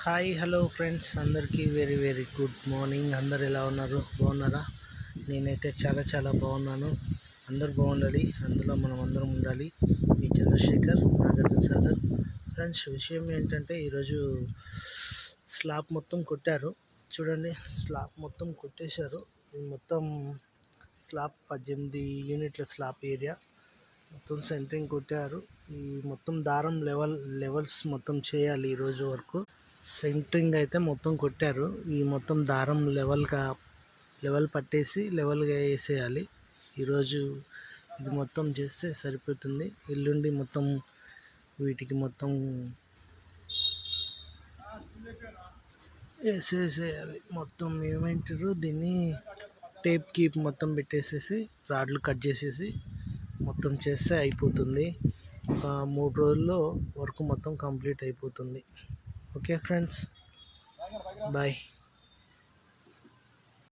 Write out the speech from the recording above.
Hi hello friends, అందరికీ very very good morning. అందరు ఎలా ఉన్నారు? బాగున్నారా? నేనైతే చాలా చాలా బాగున్నాను. అందరు బాగుండాలి, అందులో మనం అందరం ఉండాలి. మీ చంద్రశేఖర్ నాగార్జున సాగర్. ఫ్రెండ్స్, విషయం ఏంటంటే ఈరోజు స్లాబ్ మొత్తం కొట్టారు. చూడండి, స్లాబ్ మొత్తం కొట్టేశారు. ఇది మొత్తం స్లాబ్ 18 యూనిట్ల స్లాబ్ ఏరియా మొత్తం సెంటరింగ్ కొట్టారు. ఈ మొత్తం దారం లెవెల్స్ మొత్తం చేయాలి. ఈరోజు వరకు సెంటరింగ్ అయితే మొత్తం కొట్టారు. ఈ మొత్తం దారం లెవెల్ పట్టేసి లెవెల్గా వేసేయాలి. ఈరోజు ఇది మొత్తం చేస్తే సరిపోతుంది. ఎల్లుండి మొత్తం వీటికి మొత్తం వేసేసేయాలి. మొత్తం ఏమంటారు దీన్ని, టేప్ కీప్ మొత్తం పెట్టేసేసి రాడ్లు కట్ చేసేసి మొత్తం చేస్తే అయిపోతుంది. ఒక 3 రోజుల్లో వర్క్ మొత్తం కంప్లీట్ అయిపోతుంది. Okay friends, bye.